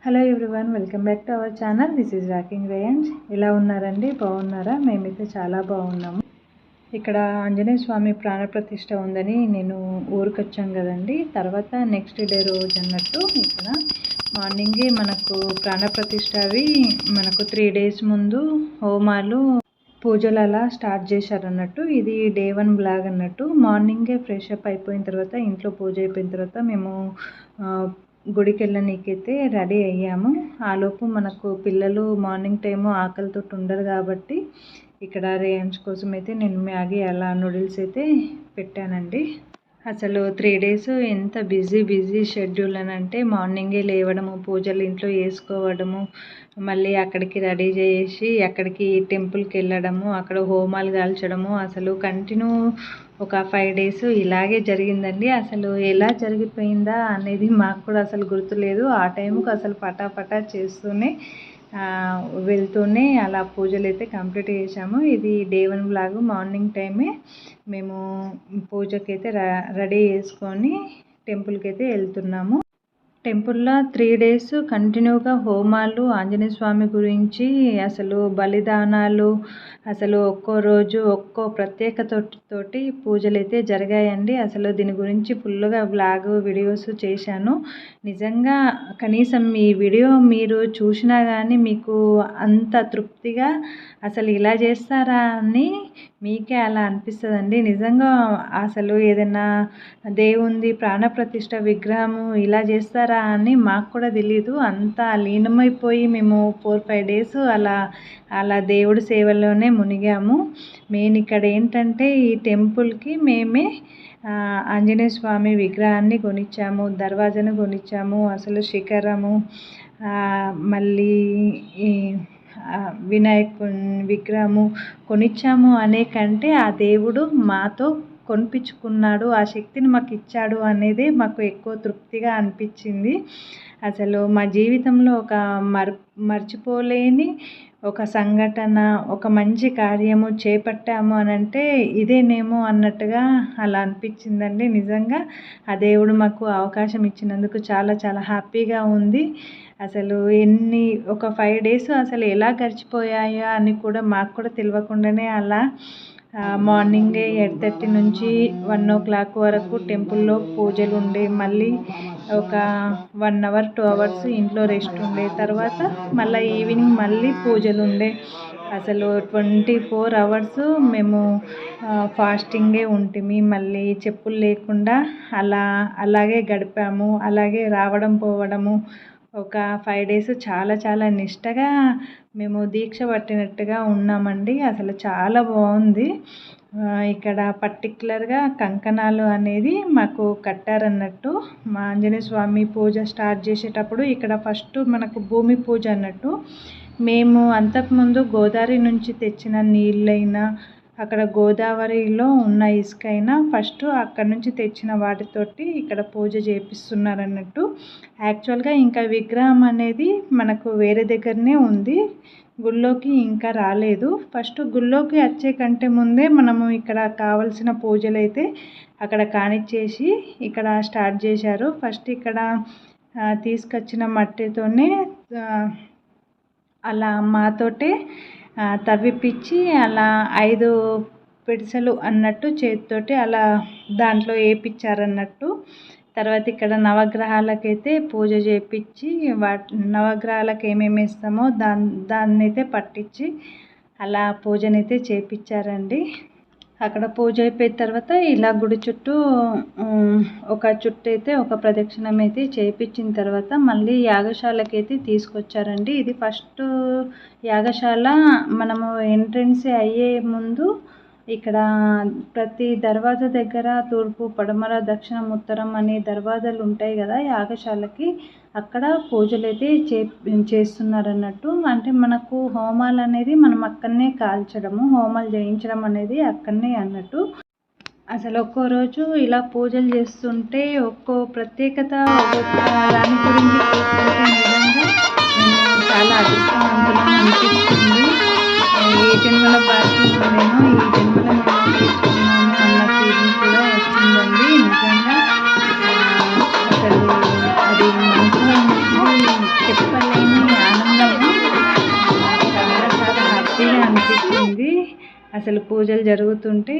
Hello everyone, welcome back to our channel. This is rocking range. ఎలా ఉన్నారండి? బాగున్నారా? మేమైతే చాలా బాగున్నాము. ఇక్కడ ఆంజనేయ స్వామి ప్రాణప్రతిష్ఠ ఉందని నేను ఊరికి వచ్చాం కదండి. తర్వాత నెక్స్ట్ డే రోజు అన్నట్టు ఇక్కడ మార్నింగే మనకు ప్రాణప్రతిష్ఠ అవి మనకు 3 days ముందు హోమాలు పూజలు అలా స్టార్ట్ చేశారన్నట్టు. ఇది డే 1 బ్లాగ్ అన్నట్టు. మార్నింగే ఫ్రెష్ అప్ అయిపోయిన తర్వాత ఇంట్లో పూజ అయిపోయిన తర్వాత మేము గుడికి వెళ్ళనీకైతే రెడీ అయ్యాము. ఆలోపు మనకు పిల్లలు మార్నింగ్ టైము ఆకలితో ఉండరు కాబట్టి ఇక్కడ రేంజ్ కోసం అయితే నేను మ్యాగీ అలా నూడిల్స్ అయితే పెట్టానండి. అసలు 3 days ఎంత బిజీ షెడ్యూల్ అని అంటే మార్నింగే లేవడము, పూజలు ఇంట్లో చేసుకోవడము, మళ్ళీ అక్కడికి రెడీ చేసి అక్కడికి టెంపుల్కి వెళ్ళడము, అక్కడ హోమాలు కాల్చడము, అసలు కంటిన్యూ ఒక 5 days ఇలాగే జరిగిందండి. అసలు ఎలా జరిగిపోయిందా అనేది మాకు కూడా అసలు గుర్తులేదు. ఆ టైంకి అసలు పటాపటా చేస్తూనే వెళ్తూనే అలా పూజలు అయితే కంప్లీట్ చేసాము. ఇది డే 1 బ్లాగ్. మార్నింగ్ టైమే మేము పూజకైతే రెడీ చేసుకొని టెంపుల్కి అయితే వెళ్తున్నాము. టెంపుల్లో 3 days కంటిన్యూగా హోమాలు, ఆంజనేయ స్వామి గురించి అసలు బలిదానాలు, అసలు ఒక్కో రోజు ఒక్కో ప్రత్యేకతతోటి పూజలు అయితే జరిగాయండి. అసలు దీని గురించి ఫుల్గా బ్లాగ్ వీడియోస్ చేశాను. నిజంగా కనీసం ఈ వీడియో మీరు చూసినా కానీ మీకు అంత తృప్తిగా అసలు ఇలా చేస్తారా అని మీకే అలా అనిపిస్తుందండి. నిజంగా అసలు ఏదైనా దేవుంది ప్రాణప్రతిష్ఠ విగ్రహము ఇలా చేస్తారా అని మాకు కూడా తెలియదు. అంతా లీనమైపోయి మేము 4-5 days అలా దేవుడి సేవలోనే మునిగాము. మెయిన్ ఇక్కడ ఏంటంటే ఈ టెంపుల్కి మేమే ఆంజనేయ స్వామి విగ్రహాన్ని కొనిచ్చాము, దర్వాజను కొనిచ్చాము, అసలు శిఖరము, మళ్ళీ ఈ వినాయకుని విగ్రహము కొనిచ్చాము అనే కంటే ఆ దేవుడు మాతో కొనిపించుకున్నాడు, ఆ శక్తిని మాకు ఇచ్చాడు అనేది మాకు ఎక్కువ తృప్తిగా అనిపించింది. అసలు మా జీవితంలో ఒక మర్చిపోలేని ఒక సంఘటన, ఒక మంచి కార్యము చేపట్టాము అని అంటే ఇదేనేమో అన్నట్టుగా అలా అనిపించిందండి. నిజంగా ఆ దేవుడు మాకు అవకాశం ఇచ్చినందుకు చాలా చాలా హ్యాపీగా ఉంది. అసలు ఒక 5 days అసలు ఎలా గడిచిపోయాయో అని కూడా మాకు కూడా తెలియకుండానే అలా మార్నింగే 8:30 నుంచి 1 o'clock వరకు టెంపుల్లో పూజలు ఉండే, మళ్ళీ ఒక 1 hour 2 hours ఇంట్లో రెస్ట్ ఉండే, తర్వాత మళ్ళీ ఈవినింగ్ మళ్ళీ పూజలు ఉండే. అసలు 24 hours మేము ఫాస్టింగే ఉంటిమి. మళ్ళీ చెప్పులు లేకుండా అలాగే గడిపాము. అలాగే రావడం పోవడము ఒక 5 days చాలా చాలా నిష్టగా మేము దీక్ష పట్టినట్టుగా ఉన్నామండి. అసలు చాలా బాగుంది. ఇక్కడ పర్టికులర్గా కంకణాలు అనేది మాకు కట్టారన్నట్టు. మా ఆంజనేయ స్వామి పూజ స్టార్ట్ చేసేటప్పుడు ఇక్కడ ఫస్ట్ మనకు భూమి పూజ అన్నట్టు. మేము అంతకుముందు గోదావరి నుంచి తెచ్చిన నీళ్ళైనా, అక్కడ గోదావరిలో ఉన్న ఇసుకైనా ఫస్ట్ అక్కడ నుంచి తెచ్చిన వాటితోటి ఇక్కడ పూజ చేపిస్తున్నారన్నట్టు. యాక్చువల్గా ఇంకా విగ్రహం అనేది మనకు వేరే దగ్గరనే ఉంది, గుళ్ళోకి ఇంకా రాలేదు. ఫస్ట్ గుళ్ళోకి వచ్చే కంటే ముందే మనము ఇక్కడ కావలసిన పూజలు అయితే అక్కడ కానిచ్చేసి ఇక్కడ స్టార్ట్ చేశారు. ఫస్ట్ ఇక్కడ తీసుకొచ్చిన మట్టితోనే అలా మాతోటే తవ్విపించి అలా 5 పిడిసెలు అన్నట్టు చేతితోటి అలా దాంట్లో వేయించారన్నట్టు. తర్వాత ఇక్కడ నవగ్రహాలకైతే పూజ చేయించి నవగ్రహాలకు ఏమేమి వేస్తామో దాన్నైతే పట్టించి అలా పూజనైతే చేయించారండి. అక్కడ పూజ అయిపోయిన తర్వాత ఇలా గుడి చుట్టూ ఒక చుట్టూ అయితే ఒక ప్రదక్షిణం అయితే చేయించిన తర్వాత మళ్ళీ యాగశాలకైతే తీసుకొచ్చారండి. ఇది ఫస్ట్ యాగశాల. మనము ఎంట్రెన్స్ అయ్యే ముందు ఇక్కడ ప్రతి దర్వాజా దగ్గర తూర్పు, పడమర, దక్షిణం, ఉత్తరం అనే దర్వాజాలు ఉంటాయి కదా యాగశాలకి. అక్కడ పూజలు అయితే చేస్తున్నారన్నట్టు. అంటే మనకు హోమాలు అనేది మనం అక్కడనే కాల్చడము, హోమాలు చేయించడం అనేది అక్కడనే అన్నట్టు. అసలు ఒక్కో రోజు ఇలా పూజలు చేస్తుంటే ఒక్కో ప్రత్యేకత, ఒక్కొక్క దాని గురించి చూస్తుంటే నిజంగా చాలా అదృష్టవంతులని అనిపిస్తుంది. ఏ జన్మల బాధ్యతనేమో ఈ జన్మలో నేను తీసుకున్నాను అన్న ఫీలింగ్ కూడా వచ్చిందండి. నిజంగా అసలు అది మనసులో చెప్పని అసలు పూజలు జరుగుతుంటే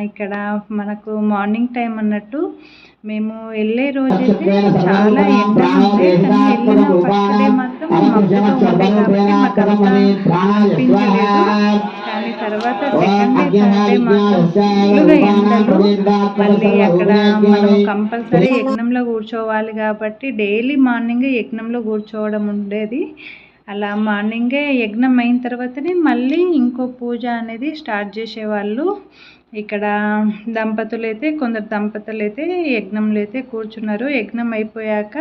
ఇక్కడ మనకు మార్నింగ్ టైం అన్నట్టు మేము వెళ్ళే రోజైతే చాలా ఎండలు ఉండే, కానీ వెళ్ళిన ఫస్ట్ డే మాత్రం మబ్బుగా ఉండే కాబట్టి మాకు అంతా అనిపించలేదు. కానీ తర్వాత సెకండ్ డే థర్డ్ డే మాత్రం ఫుల్గా ఎండలు. మళ్ళీ అక్కడ మనం కంపల్సరీ యజ్ఞంలో కూర్చోవాలి కాబట్టి డైలీ మార్నింగ్ యజ్ఞంలో కూర్చోవడం ఉండేది. అలా మార్నింగే యజ్ఞం అయిన తర్వాతనే మళ్ళీ ఇంకో పూజ అనేది స్టార్ట్ చేసేవాళ్ళు. ఇక్కడ కొందరు దంపతులు అయితే యజ్ఞంలో అయితే కూర్చున్నారు. యజ్ఞం అయిపోయాక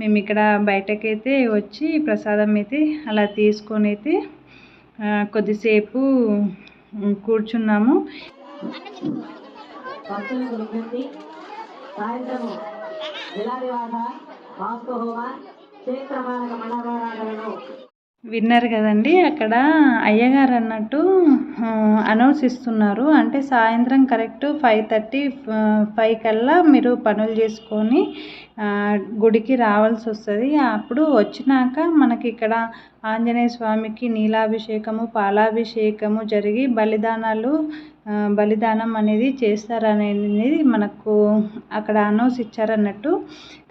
మేము ఇక్కడ బయటకైతే వచ్చి ప్రసాదం అయితే అలా తీసుకొని అయితే కొద్దిసేపు కూర్చున్నాము. విన్నారు కదండి, అక్కడ అయ్యగారు అన్నట్టు అనౌన్స్ ఇస్తున్నారు. అంటే సాయంత్రం కరెక్ట్ 5:30 కల్లా మీరు పనులు చేసుకొని గుడికి రావాల్సి వస్తుంది. అప్పుడు వచ్చినాక మనకి ఇక్కడ ఆంజనేయ స్వామికి నీలాభిషేకము పాలాభిషేకము జరిగి బలిదానం అనేది చేస్తారనేది మనకు అక్కడ అనౌన్స్ ఇచ్చారన్నట్టు.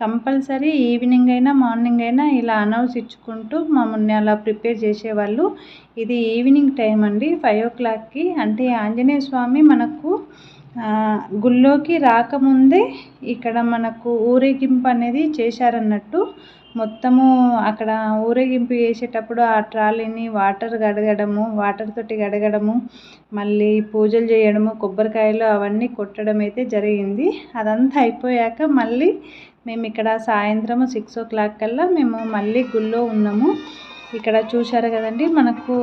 కంపల్సరీ ఈవినింగ్ అయినా మార్నింగ్ అయినా ఇలా అనౌన్స్ ఇచ్చుకుంటూ మమ్మల్ని అలా ప్రిపేర్ చేసేవాళ్ళు. ఇది ఈవినింగ్ టైం అండి, 5 o'clockకి. అంటే ఆంజనేయ స్వామి మనకు గుళ్ళోకి రాకముందే ఇక్కడ మనకు ఊరేగింపు అనేది చేశారన్నట్టు. మొత్తము అక్కడ ఊరేగింపు చేసేటప్పుడు ఆ ట్రాలీని వాటర్ తోటి గడగడము, మళ్ళీ పూజలు చేయడము, కొబ్బరికాయలు అవన్నీ కొట్టడం అయితే జరిగింది. అదంతా అయిపోయాక మళ్ళీ మేము ఇక్కడ సాయంత్రం 6 o'clock కల్లా మేము మళ్ళీ గుళ్ళో ఉన్నాము. ఇక్కడ చూశారు కదండి, మనకు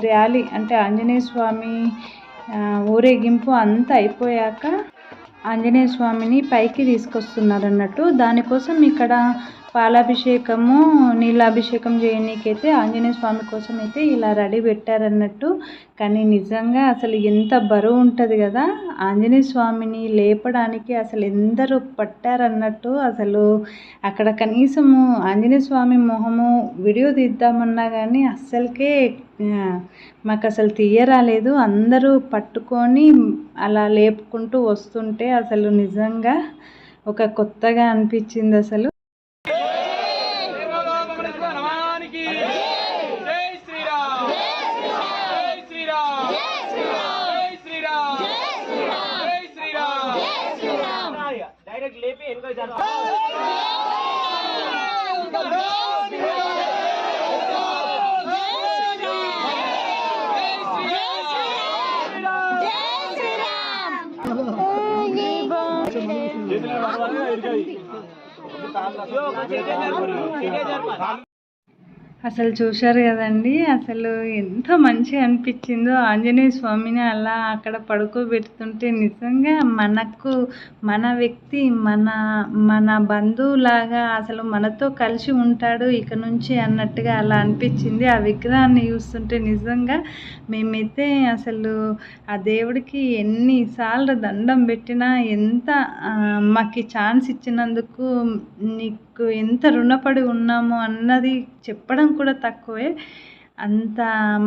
ర్యాలీ అంటే ఆంజనేయ స్వామి ఊరేగింపు అంతా అయిపోయాక ఆంజనేయ స్వామిని పైకి తీసుకొస్తున్నారు అన్నట్టు. దానికోసం ఇక్కడ పాలాభిషేకము నీలాభిషేకం చేయనీకైతే ఆంజనేయ స్వామి కోసం అయితే ఇలా రెడీ పెట్టారన్నట్టు. కానీ నిజంగా అసలు ఎంత బరువు ఉంటుంది కదా, ఆంజనేయ స్వామిని లేపడానికి అసలు ఎందరూ పట్టారన్నట్టు. అసలు అక్కడ కనీసము ఆంజనేయ స్వామి మొహము వీడియో తీద్దామన్నా కానీ అస్సలకే మాకు అసలు తీయరాలేదు. అందరూ పట్టుకొని అలా లేపుకుంటూ వస్తుంటే అసలు నిజంగా ఒక కొత్తగా అనిపించింది. అసలు అసలు చూశారు కదండి, అసలు ఎంత మంచిగా అనిపించిందో ఆంజనేయ స్వామిని అలా అక్కడ పడుకోబెడుతుంటే. నిజంగా మన వ్యక్తి మన బంధువులాగా అసలు మనతో కలిసి ఉంటాడు ఇక నుంచి అన్నట్టుగా అలా అనిపించింది. ఆ విగ్రహాన్ని చూస్తుంటే నిజంగా మేమైతే అసలు ఆ దేవుడికి ఎన్నిసార్లు దండం పెట్టినా, ఎంత మాకు ఛాన్స్ ఇచ్చినందుకు నీకు ఎంత రుణపడి ఉన్నాము అన్నది చెప్పడం కూడా తక్కువే. అంత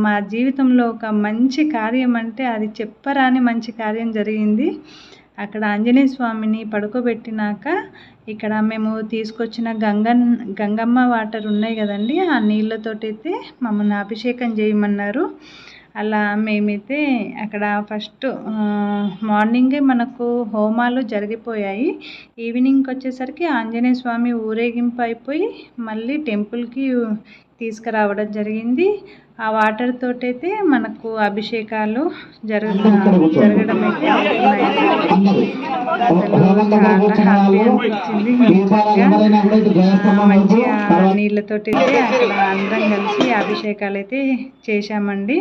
మా జీవితంలో ఒక మంచి కార్యం అంటే అది చెప్పరాని మంచి కార్యం జరిగింది. అక్కడ ఆంజనేయ స్వామిని పడుకోబెట్టినాక ఇక్కడ మేము తీసుకొచ్చిన గంగమ్మ వాటర్ ఉన్నాయి కదండి, ఆ నీళ్ళతోటైతే మమ్మల్ని అభిషేకం చేయమన్నారు. అలా మేమైతే అక్కడ ఫస్ట్ మార్నింగే మనకు హోమాలు జరిగిపోయాయి. ఈవినింగ్కి వచ్చేసరికి ఆంజనేయ స్వామి ఊరేగింపు అయిపోయి మళ్ళీ టెంపుల్కి తీసుకురావడం జరిగింది. ఆ వాటర్ తోటైతే మనకు అభిషేకాలు జరగడం అయితే అవుతున్నాయి. చాలా హ్యాపీ అనిపించింది. మంచిగా నీళ్ళతోటైతే అక్కడ అందరం కలిసి అభిషేకాలు అయితే చేశామండి.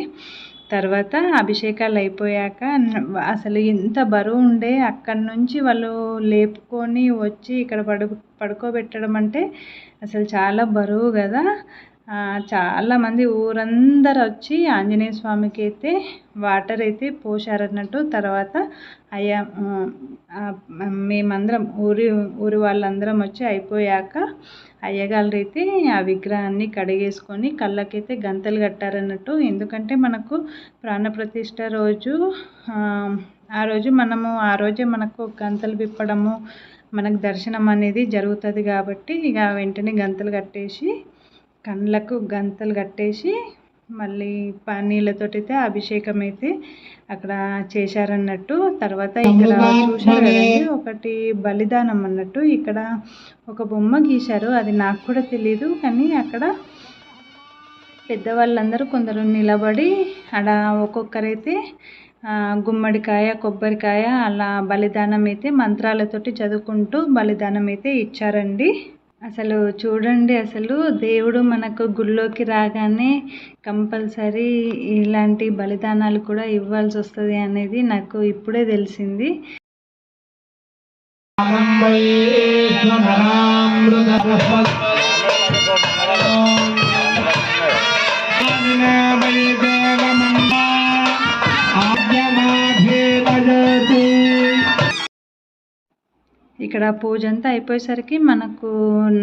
తర్వాత అభిషేకాలు అయిపోయాక అసలు ఎంత బరువు ఉండే, అక్కడి నుంచి వాళ్ళు లేపుకొని వచ్చి ఇక్కడ పడుకోబెట్టడం అంటే అసలు చాలా బరువు కదా. చాలామంది ఊరందరూ వచ్చి ఆంజనేయ స్వామికి అయితే వాటర్ అయితే పోశారన్నట్టు. తర్వాత అయ్యా మేమందరం ఊరి వాళ్ళందరం వచ్చి అయిపోయాక అయ్యగారు అయితే ఆ విగ్రహాన్ని కడిగేసుకొని కళ్ళకైతే గంతలు కట్టారన్నట్టు. ఎందుకంటే మనకు ప్రాణప్రతిష్ఠ రోజు ఆ రోజే మనకు గంతలు విప్పడము, మనకు దర్శనం అనేది జరుగుతుంది కాబట్టి ఇక వెంటనే గంతలు కట్టేసి కళ్ళకు గంతలు కట్టేసి మళ్ళీ నీళ్ళతోటి అయితే అభిషేకం అయితే అక్కడ చేశారన్నట్టు. తర్వాత ఇక్కడ చూశారు కదండి, ఒకటి బలిదానం అన్నట్టు. ఇక్కడ ఒక బొమ్మ గీశారు, అది నాకు కూడా తెలీదు. కానీ అక్కడ పెద్దవాళ్ళందరూ కొందరు నిలబడి అక్కడ ఒక్కొక్కరైతే గుమ్మడికాయ, కొబ్బరికాయ అలా బలిదానం అయితే మంత్రాలతోటి చదువుకుంటూ బలిదానం అయితే ఇచ్చారండి. అసలు చూడండి, అసలు దేవుడు మనకు గుళ్ళోకి రాగానే కంపల్సరీ ఇలాంటి బలిదానాలు కూడా ఇవ్వాల్సి వస్తుంది అనేది నాకు ఇప్పుడే తెలిసింది. ఇక్కడ పూజ అంతా అయిపోయేసరికి మనకు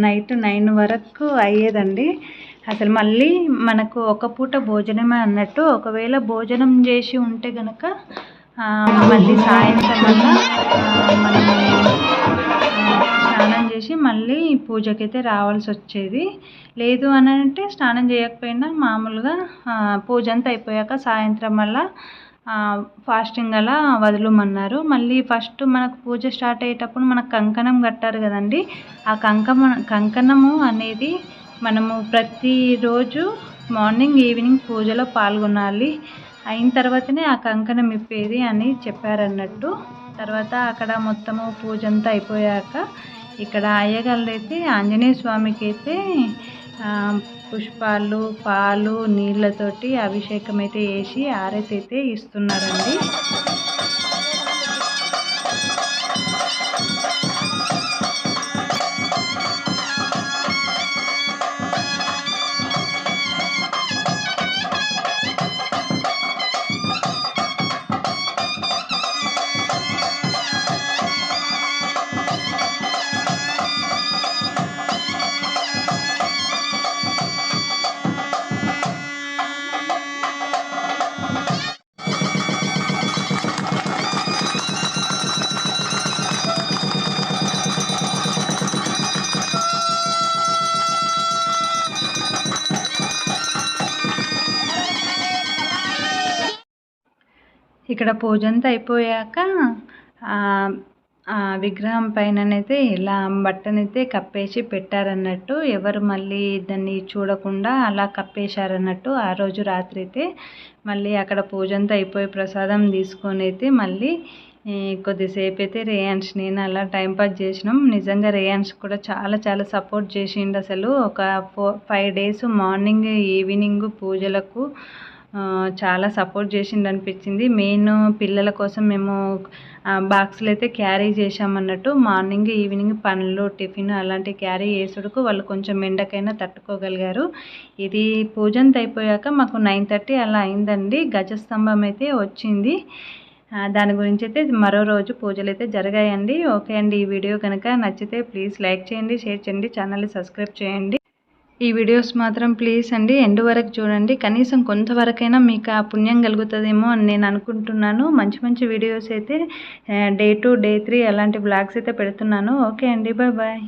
నైట్ 9 వరకు అయ్యేదండి. అసలు మళ్ళీ మనకు ఒక పూట భోజనమే అన్నట్టు. ఒకవేళ భోజనం చేసి ఉంటే కనుక మళ్ళీ సాయంత్రం వల్ల మనము స్నానం చేసి మళ్ళీ పూజకైతే రావాల్సి వచ్చేది. లేదు అని అంటే స్నానం చేయకపోయినా మామూలుగా పూజ అంతా అయిపోయాక సాయంత్రం వల్ల ఫాస్టింగ్ అలా వదలమన్నారు. మళ్ళీ ఫస్ట్ మనకు పూజ స్టార్ట్ అయ్యేటప్పుడు మనకు కంకణం కట్టారు కదండి. ఆ కంకణము అనేది మనము ప్రతిరోజు మార్నింగ్ ఈవినింగ్ పూజలో పాల్గొనాలి, అయిన తర్వాతనే ఆ కంకణం ఇప్పేది అని చెప్పారన్నట్టు. తర్వాత అక్కడ మొత్తము పూజ అంతా అయిపోయాక ఇక్కడ అయ్యగారు అయితే ఆంజనేయ స్వామికి అయితే పుష్పాలు, పాలు, నీళ్ళతోటి అభిషేకం అయితే చేసి ఆరతి అయితే ఇస్తున్నారండి. ఇక్కడ పూజ అంతా అయిపోయాక విగ్రహం పైననైతే ఇలా బట్టనైతే కప్పేసి పెట్టారన్నట్టు. ఎవరు మళ్ళీ దాన్ని చూడకుండా అలా కప్పేశారన్నట్టు. ఆ రోజు రాత్రి అయితే మళ్ళీ అక్కడ పూజ అంతా అయిపోయి ప్రసాదం తీసుకొని అయితే మళ్ళీ కొద్దిసేపు అయితే రేయాన్స్ నేను అలా టైంపాస్ చేసినాం. నిజంగా రేయాన్స్ కూడా చాలా చాలా సపోర్ట్ చేసిండు. అసలు ఒక 5 days మార్నింగ్ ఈవినింగ్ పూజలకు చాలా సపోర్ట్ చేసిండు అనిపించింది. మెయిన్ పిల్లల కోసం మేము బాక్సులు అయితే క్యారీ చేసామన్నట్టు. మార్నింగ్ ఈవినింగ్ పండ్లు, టిఫిన్ అలాంటివి క్యారీ చేసుడుకు వాళ్ళు కొంచెం ఎండకైనా తట్టుకోగలిగారు. ఇది పూజ అంతా అయిపోయాక మాకు 9:30 అలా అయిందండి. గజస్తంభం అయితే వచ్చింది. దాని గురించి అయితే మరో రోజు పూజలు అయితే జరిగాయండి. ఓకే అండి, ఈ వీడియో కనుక నచ్చితే ప్లీజ్ లైక్ చేయండి, షేర్ చేయండి, ఛానల్ని సబ్స్క్రైబ్ చేయండి. ఈ వీడియోస్ మాత్రం ప్లీజ్ అండి ఎండ్ వరకు చూడండి. కనీసం కొంతవరకైనా మీకు ఆ పుణ్యం కలుగుతుందేమో అని నేను అనుకుంటున్నాను. మంచి మంచి వీడియోస్ అయితే Day 2, Day 3 అలాంటి బ్లాగ్స్ అయితే పెడుతున్నాను. ఓకే అండి, బాయ్ బాయ్.